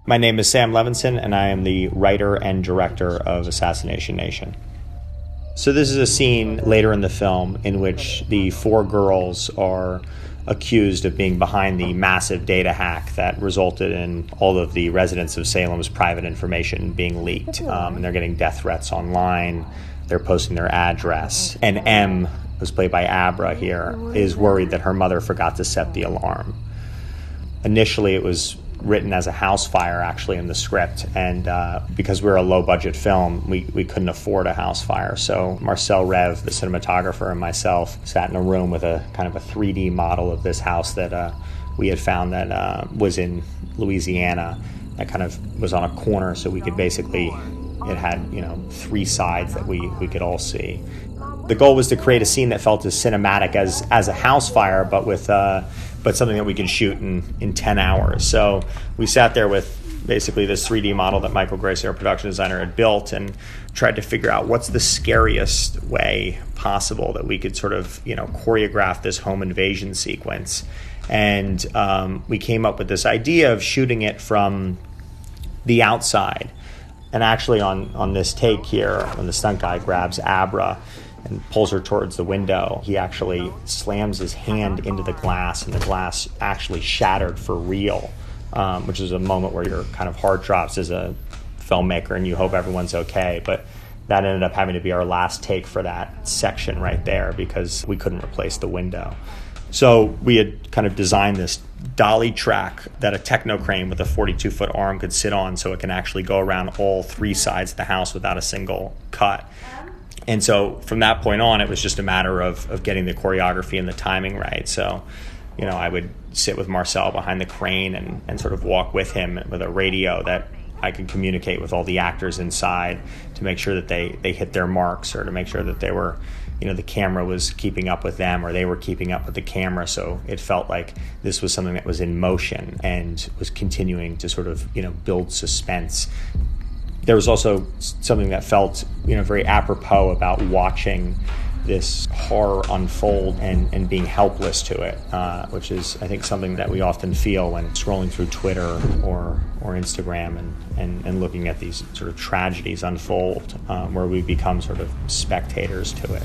My name is Sam Levinson, and I am the writer and director of Assassination Nation. So this is a scene later in the film in which the four girls are accused of being behind the massive data hack that resulted in all of the residents of Salem's private information being leaked. And they're getting death threats online. They're posting their address. And M, who's played by Abra here, is worried that her mother forgot to set the alarm. Initially, it was written as a house fire, actually, in the script. And because we're a low-budget film, we couldn't afford a house fire. So Marcell Rév, the cinematographer, and myself sat in a room with a kind of a 3D model of this house that we had found that was in Louisiana. That kind of was on a corner, so we could basically, it had, three sides that we could all see. The goal was to create a scene that felt as cinematic as a house fire, but something that we could shoot in 10 hours. So we sat there with basically this 3D model that Michael Gracie, our production designer, had built, and tried to figure out what's the scariest way possible that we could sort of, choreograph this home invasion sequence. And we came up with this idea of shooting it from the outside. And actually on this take here, when the stunt guy grabs Abra and pulls her towards the window, he actually slams his hand into the glass, and the glass actually shattered for real, which is a moment where your kind of heart drops as a filmmaker and you hope everyone's okay. But that ended up having to be our last take for that section right there because we couldn't replace the window. So we had kind of designed this dolly track that a techno crane with a 42-foot arm could sit on, so it can actually go around all three sides of the house without a single cut. And so from that point on, it was just a matter of getting the choreography and the timing right. So, I would sit with Marcell behind the crane and sort of walk with him with a radio that I could communicate with all the actors inside to make sure that they hit their marks, or to make sure that they were, the camera was keeping up with them, or they were keeping up with the camera. So it felt like this was something that was in motion and was continuing to sort of, build suspense. There was also something that felt, very apropos about watching this horror unfold and being helpless to it, which is, I think, something that we often feel when scrolling through Twitter or Instagram and looking at these sort of tragedies unfold, where we become sort of spectators to it.